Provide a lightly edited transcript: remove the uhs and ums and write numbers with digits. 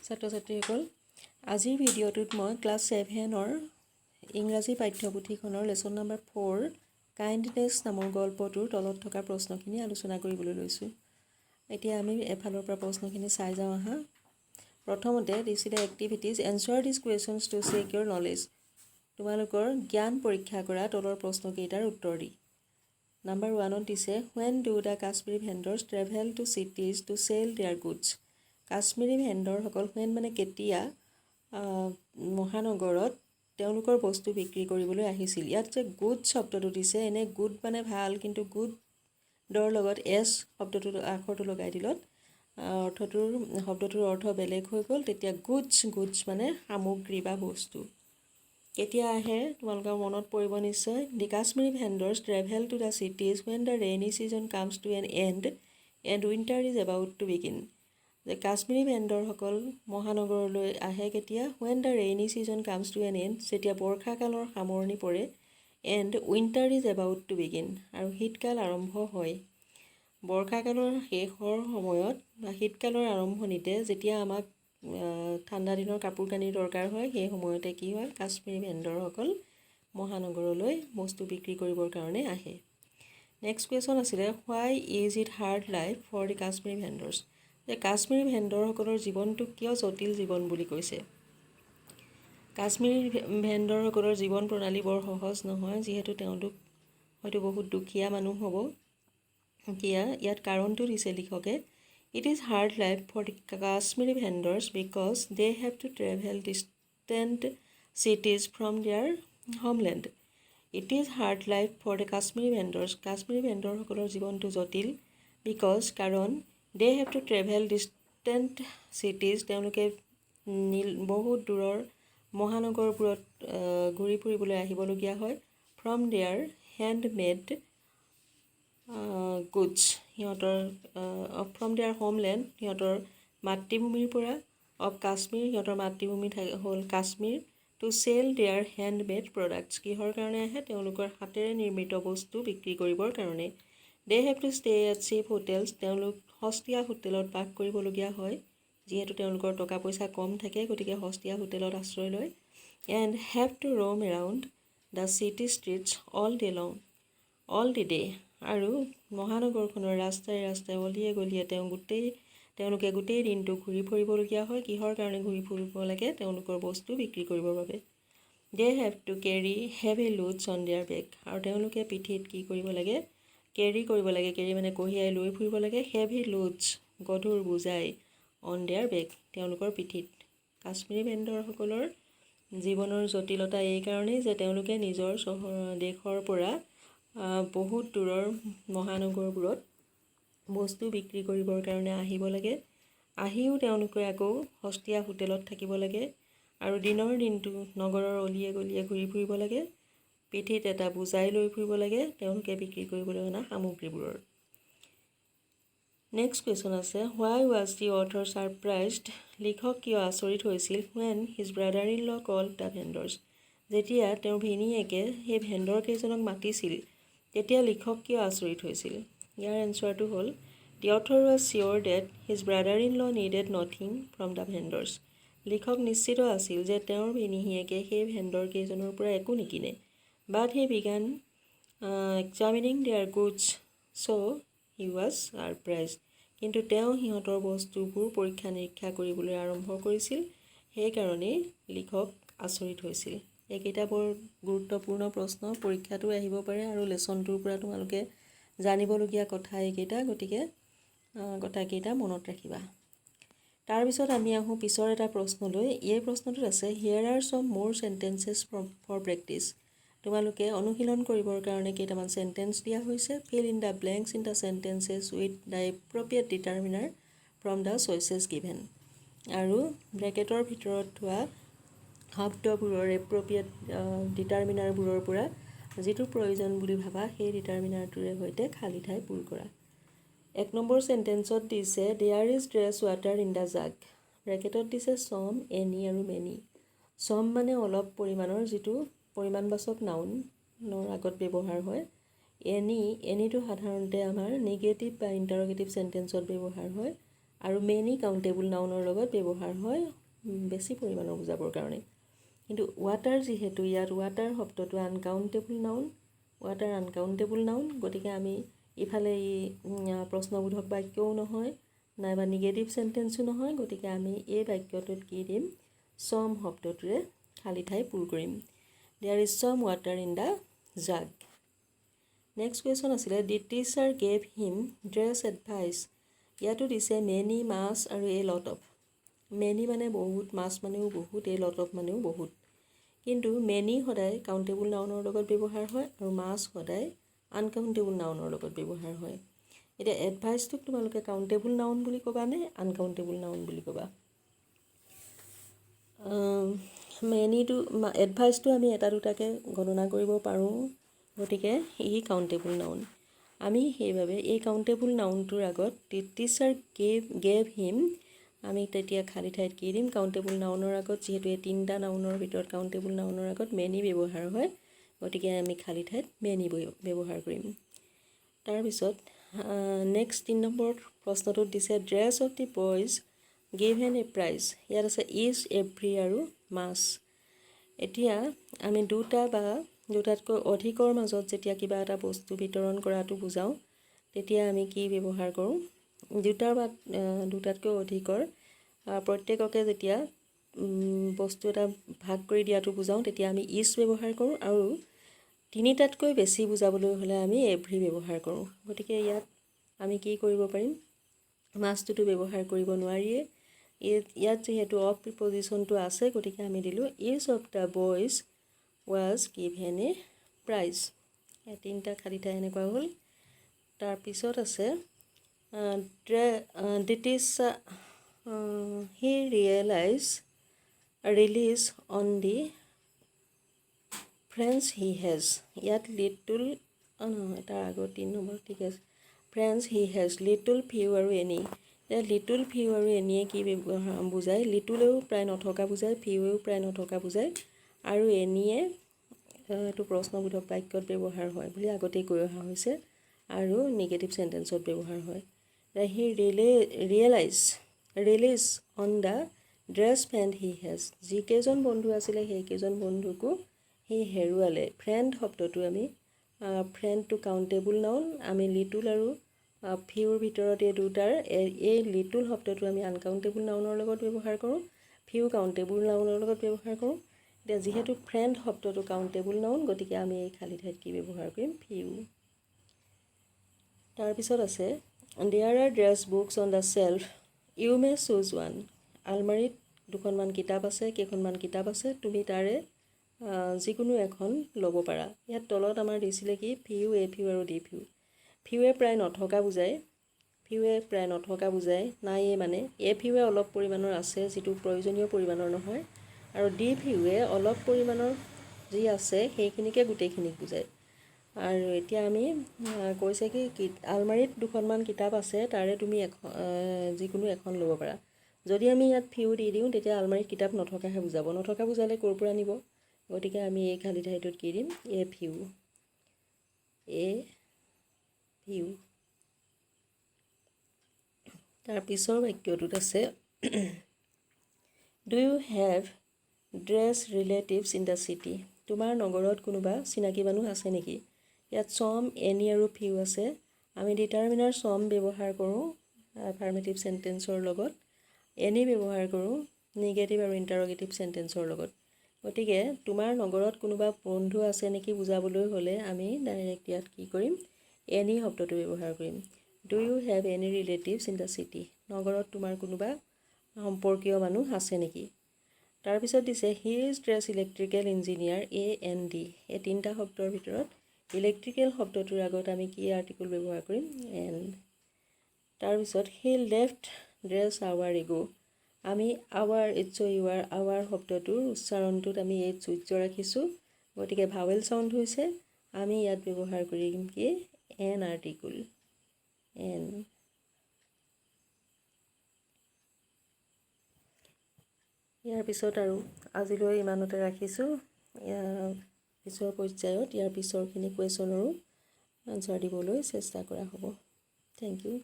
ছাত্ৰ ছাত্ৰীসকল আজিৰ ভিডিঅ'টোত মই ক্লাছ 7ৰ ইংৰাজী পাঠ্যপুথিখনৰ লেসন নম্বৰ 4 কাইণ্ডনেছ নামৰ গল্পটোৰ তলত থকা প্ৰশ্নখিনি আলোচনা কৰিবলৈ লৈছোঁ। এতিয়া আমি এফালৰ পৰা প্ৰশ্নখিনি চাই যাওঁ আহা। প্ৰথমতে this is the activities answer this questions to check your knowledge. তোমালোকৰ জ্ঞান পৰীক্ষা কৰা তলৰ প্ৰশ্নকেইটাৰ উত্তৰ দি। নাম্বাৰ 1ত দিছে when do the Kashmiri vendors travel to cities to sell their goods। Kashmiri ভেণ্ডৰসকল when মানে কেতিয়া মহানগৰত তেওঁলোকৰ বস্তু বিক্ৰী কৰিবলৈ আহিছিল। ইয়াত যে গুড শব্দটো দিছে এনে গুড মানে ভাল, কিন্তু গুডৰ লগত এছ শব্দটো আখৰটো লগাই দিলত শব্দটোৰ অৰ্থ বেলেগ হৈ গ'ল। তেতিয়া গুডছ মানে সামগ্ৰী বা বস্তু। কেতিয়া আহে তোমালোকৰ মনত পৰিব নিশ্চয়। The Kashmiri vendors travel to the cities when the rainy season comes to an end and winter is about to begin। যে কাশ্মীৰী ভেণ্ডৰসকল মহানগৰলৈ আহে কেতিয়া when the rainy season comes to an end, যেতিয়া বৰ্ষাকালৰ সামৰণি পৰে, and winter is about to begin, আৰু শীতকাল আৰম্ভ হয়। বৰ্ষাকালৰ শেষৰ সময়ত বা শীতকালৰ আৰম্ভণিতে যেতিয়া আমাক ঠাণ্ডা দিনৰ কাপোৰ কানি দৰকাৰ হয়, সেই সময়তে কি হয় কাশ্মীৰী ভেণ্ডৰসকল মহানগৰলৈ বস্তু বিক্ৰী কৰিবৰ কাৰণে আহে। নেক্সট কুৱেশ্যন আছিলে why is it hard life for the Kashmiri vendors। যে কাশ্মীৰী ভেণ্ডৰসকলৰ জীৱনটো কিয় জটিল জীৱন বুলি কৈছে। কাশ্মীৰী ভেণ্ডৰসকলৰ জীৱন প্ৰণালী বৰ সহজ নহয়, যিহেতু তেওঁলোক হয়তো বহুত দুখীয়া মানুহ হ'ব। এতিয়া ইয়াত কাৰণটো দিছে লিখকে it is hard life for the Kashmiri vendors because they have to travel distant cities from their homeland. It is hard life for the Kashmiri vendors. Kashmiri ভেণ্ডৰসকলৰ জীৱনটো জটিল বিকজ কাৰণ they have to travel distant cities, তেওঁলোকে বহুত দূৰৰ মহানগৰবোৰত ঘূৰি ফুৰিবলৈ আহিবলগীয়া হয়। ফ্ৰম দেয়াৰ হেণ্ডমেড গুডছ, সিহঁতৰ ফ্ৰম দেয়াৰ হোমলেণ্ড, সিহঁতৰ মাতৃভূমিৰ পৰা, অফ কাশ্মীৰ, সিহঁতৰ মাতৃভূমি হ'ল Kashmir, to sell there handmade products, কিহৰ কাৰণে আহে তেওঁলোকৰ হাতেৰে নিৰ্মিত বস্তু বিক্ৰী কৰিবৰ কাৰণে। They have to stay at cheap hotels, তেওঁলোক সস্তীয়া হোটেলত বাস কৰিবলগীয়া হয়, যিহেতু তেওঁলোকৰ টকা পইচা কম থাকে, গতিকে সস্তীয়া হোটেলত আশ্ৰয় লয়। And have to roam around the city streets all the day, আৰু মহানগৰখনৰ ৰাস্তাই ৰাস্তাই অলিয়ে গলিয়ে তেওঁলোকে গোটেই দিনটো ঘূৰি ফুৰিবলগীয়া হয়। কিহৰ কাৰণে ঘূৰি ফুৰিব লাগে তেওঁলোকৰ বস্তু বিক্ৰী কৰিবৰ বাবে। They have to carry heavy loads on their back, আৰু তেওঁলোকে পিঠিত কি কৰিব লাগে কেৰি কৰিব লাগে, কেৰি মানে কঢ়িয়াই লৈ ফুৰিব লাগে। হেভি লোডছ গধুৰ বোজাই অন দেয়াৰ বেগ, তেওঁলোকৰ পিঠিত। কাশ্মীৰী ভেণ্ডৰসকলৰ জীৱনৰ জটিলতা এই কাৰণেই যে তেওঁলোকে নিজৰ দেশৰ পৰা বহুত দূৰৰ মহানগৰবোৰত বস্তু বিক্ৰী কৰিবৰ কাৰণে আহিব লাগে। আহিও তেওঁলোকে আকৌ সস্তীয়া হোটেলত থাকিব লাগে, আৰু দিনৰ দিনটো নগৰৰ অলিয়ে গলিয়ে ঘূৰি ফুৰিব লাগে, পিঠিত এটা বোজাই লৈ ফুৰিব লাগে তেওঁলোকে বিক্ৰী কৰিবলৈ অনা সামগ্ৰীবোৰৰ। নেক্সট কুৱেশ্যন আছে হোৱাই ৱাজ দি অথৰ ছাৰপ্ৰাইজড, লিখক কিয় আচৰিত হৈছিল when his brother-in-law called the vendors। যেতিয়া তেওঁৰ ভিনীয়েকে সেই ভেণ্ডৰ কেইজনক মাতিছিল তেতিয়া লিখক কিয় আচৰিত হৈছিল। ইয়াৰ এনচাৰটো হ'ল the author was sure that his brother in law needed nothing from the vendors. লিখক নিশ্চিত আছিল যে তেওঁৰ ভিনীহিয়েকে সেই ভেণ্ডৰ কেইজনৰ পৰা একো নিকিনে। But he began examining their goods so' he was surprised. কিন্তু তেওঁ সিহঁতৰ বস্তুবোৰ পৰীক্ষা নিৰীক্ষা কৰিবলৈ আৰম্ভ কৰিছিল, সেইকাৰণেই লিখক আচৰিত হৈছিল। এইকেইটা বৰ গুৰুত্বপূৰ্ণ প্ৰশ্ন, পৰীক্ষাটো আহিব পাৰে আৰু লেচনটোৰ পৰা তোমালোকে জানিবলগীয়া কথা এইকেইটা, গতিকে কথাকেইটা মনত ৰাখিবা। তাৰপিছত আমি আহোঁ পিছৰ এটা প্ৰশ্নলৈ। এই প্ৰশ্নটোত আছে হিয়াৰ আৰ চম মোৰ চেণ্টেঞ্চেছ ফৰ প্ৰেক্টিছ। তোমালোকে অনুশীলন কৰিবৰ কাৰণে কেইটামান চেণ্টেঞ্চ দিয়া হৈছে। Fill in the blanks in the sentences with the appropriate determiner from the choices given. আৰু ব্ৰেকেটৰ ভিতৰত থোৱা শব্দবোৰৰ এপ্ৰপ্ৰিয়েট ডিটাৰমিনাৰবোৰৰ পৰা যিটো প্ৰয়োজন বুলি ভাবা সেই ডিটাৰমিনাৰটোৰে সৈতে খালী ঠাই পূৰ কৰা। 1 নম্বৰ চেণ্টেঞ্চত দিছে দেয়াৰ ইজ ড্ৰেছ ৱাটাৰ ইন দ্য জাগ। ব্ৰেকেটত দিছে চম, এনি আৰু মেনি। চম মানে অলপ পৰিমাণৰ, যিটো পৰিমাণবাচক নাউনৰ আগত ব্যৱহাৰ হয়। এনিটো সাধাৰণতে আমাৰ নিগেটিভ বা ইণ্টাৰগেটিভ চেণ্টেঞ্চত ব্যৱহাৰ হয়, আৰু মেনি কাউণ্টেবল নাউনৰ লগত ব্যৱহাৰ হয় বেছি পৰিমাণৰ বুজাবৰ কাৰণে। কিন্তু ৱাটাৰ যিহেতু ইয়াত ৱাটাৰ শব্দটো uncountable noun, water uncountable noun, গতিকে আমি ইফালে প্ৰশ্নবোধক বাক্যও নহয় নাইবা নিগেটিভ চেণ্টেন্সো নহয়, গতিকে আমি এই বাক্যটোত কি দিম, সম শব্দটোৰে খালী ঠাই পূৰ কৰিম। There is some water in the jug. Next question আছিলে the teacher gave him dash advice. ইয়াতো দিছে মেনি, মাছ আৰু এ লট অফ। মেনি মানে বহুত, মাছ মানেও বহুত, এ লট অফ মানেও বহুত। কিন্তু মেনি সদায় কাউণ্টেবল নাউনৰ লগত ব্যৱহাৰ হয় আৰু মাছ সদায় আনকাউণ্টেবল নাউনৰ লগত ব্যৱহাৰ হয়। এতিয়া এডভাইচটোক তোমালোকে কাউণ্টেবল নাউন বুলি ক'বা নে আনকাউণ্টেবল নাউন বুলি ক'বা? মেনিটো এডভাইচটো আমি এটা দুটাকৈ গণনা কৰিব পাৰোঁ, গতিকে ই কাউণ্টেবল নাউন। আমি সেইবাবে এই কাউণ্টেবল নাউনটোৰ আগত টিচাৰ গেভ হিম, আমি তেতিয়া খালী ঠাইত কি দিম, কাউণ্টেবল নাউনৰ আগত, যিহেতু এই তিনিটা নাউনৰ ভিতৰত কাউণ্টেবল নাউনৰ আগত মেনি ব্যৱহাৰ হয়, গতিকে আমি খালী ঠাইত মেনি ব্যৱহাৰ কৰিম। তাৰপিছত নেক্সট 3 নম্বৰ প্ৰশ্নটোত দিছে dash of the boys given a prize. ইয়াত আছে ইজ, এভৰি আৰু মাছ। এতিয়া আমি দুটা বা দুটাতকৈ অধিকৰ মাজত যেতিয়া কিবা এটা বস্তু বিতৰণ কৰাটো বুজাওঁ, তেতিয়া আমি কি ব্যৱহাৰ কৰোঁ, দুটাৰ বা দুটাতকৈ অধিকৰ প্ৰত্যেককে যেতিয়া বস্তু এটা ভাগ কৰি দিয়াটো বুজাওঁ, তেতিয়া আমি ইজ ব্যৱহাৰ কৰোঁ, আৰু তিনিটাতকৈ বেছি বুজাবলৈ হ'লে আমি এভৰি ব্যৱহাৰ কৰোঁ। গতিকে ইয়াত আমি কি কৰিব পাৰিম, মাছটোতো ব্যৱহাৰ কৰিব নোৱাৰিয়ে, ইয়াত যিহেতু অফ প্ৰিপজিশ্যনটো আছে, গতিকে আমি দিলোঁ each of the boys was given a prize. তিনিটা খালী ঠাই এনেকুৱা হ'ল। তাৰপিছত আছে he relies on the friends he has. ইয়াত লিটল নহয়, তাৰ আগত 3 নম্বৰ, ঠিক আছে। Friends he has, little, few আৰু এনি। এতিয়া লিটল, ফিউ আৰু এনিয়ে কি বুজায়, লিটলেও প্ৰায় নথকা বুজায়, ফিউৱেও প্ৰায় নথকা বুজায়, আৰু এনিয়ে এইটো প্ৰশ্নবোধক বাক্যত ব্যৱহাৰ হয় বুলি আগতেই কৈ অহা হৈছে, আৰু নিগেটিভ চেণ্টেন্সত ব্যৱহাৰ হয়। He relies on the dash friend he has. যিকেইজন বন্ধু আছিলে সেইকেইজন বন্ধুকো সি হেৰুৱালে। ফ্ৰেণ্ড শব্দটো আমি ফ্ৰেণ্ডটো কাউণ্টেবল নাউন, আমি লিটল আৰু ফিউৰ ভিতৰত এই দুটাৰ এই লিটল শব্দটো আমি আনকাউণ্টেবল নাউনৰ লগত ব্যৱহাৰ কৰোঁ, ফিউ কাউণ্টেবল নাউনৰ লগত ব্যৱহাৰ কৰোঁ। এতিয়া যিহেতু ফ্ৰেণ্ড শব্দটো কাউণ্টেবল নাউন, গতিকে আমি এই খালী ঠাইত কি ব্যৱহাৰ কৰিম, ফিউ। তাৰপিছত আছে there are dash books on the shelf, you may choose one. আলমাৰীত দুখনমান কিতাপ আছে, কেইখনমান কিতাপ আছে, তুমি তাৰে যিকোনো এখন ল'ব পাৰা। ইয়াত তলত আমাৰ দিছিলে কি, ফিউ, এ ফিউ আৰু ডি ফিউ। ফিউৱে প্ৰায় নথকা বুজায়, নাইয়ে মানে। এ ফিউৱে অলপ পৰিমাণৰ আছে, যিটো প্ৰয়োজনীয় পৰিমাণৰ নহয়, আৰু ডি ফিউৱে অলপ পৰিমাণৰ যি আছে সেইখিনিকে গোটেইখিনিক বুজায়। আৰু এতিয়া আমি কৈছে কি আলমাৰীত দুখনমান কিতাপ আছে, তাৰে তুমি যিকোনো এখন ল'ব পাৰা। যদি আমি ইয়াত ফিউ দি দিওঁ, তেতিয়া আলমাৰীত কিতাপ নথকাহে বুজাব, নথকা বুজালে ক'ৰ পৰা নিব, গতিকে আমি এই খালী ঠাইটোত কি দিম, এ ফিউ, এ ফিউ। তাৰ পিছৰ বাক্যটোত আছে do you have dash relatives in the city. তোমাৰ নগৰত কোনোবা চিনাকি মানুহ আছে নেকি? ইয়াত চম, এনি আৰু ফিউ আছে। আমি ডিটাৰমিনাৰ চম ব্যৱহাৰ কৰোঁ এফাৰ্মেটিভ চেণ্টেন্সৰ লগত, এনি ব্যৱহাৰ কৰোঁ নিগেটিভ আৰু ইণ্টাৰগেটিভ চেণ্টেন্সৰ লগত। গতিকে তোমাৰ নগৰত কোনোবা বন্ধু আছে নেকি বুজাবলৈ হ'লে আমি ডাইৰেক্ট ইয়াত কি কৰিম, এনি শব্দটো ব্যৱহাৰ কৰিম। Do you have any relatives in the city, নগৰত তোমাৰ কোনোবা সম্পৰ্কীয় মানুহ আছে নেকি? তাৰপিছত দিছে he is dash electrical engineer, a an the. এই তিনিটা শব্দৰ ভিতৰত ইলেক্ট্ৰিকেল শব্দটোৰ আগত আমি কি আৰ্টিকল ব্যৱহাৰ কৰিম, এন। তাৰপিছত হি লেফ্ট ড্ৰেছ আৱাৰ এগো। আমি hour, H U R, hour শব্দটোৰ উচ্চাৰণটোত আমি এইচ উচ্চ ৰাখিছোঁ, গতিকে ভাৱেল চাউণ্ড হৈছে, আমি ইয়াত ব্যৱহাৰ কৰিম কি, এন আৰ্টিকল, এন। ইয়াৰ পিছত আৰু আজিলৈ ইমানতে ৰাখিছোঁ। পিছৰ পৰ্যায়ত ইয়াৰ পিছৰখিনি কুৱেশ্যনৰো আনচাৰ দিবলৈ চেষ্টা কৰা হ'ব। Thank U.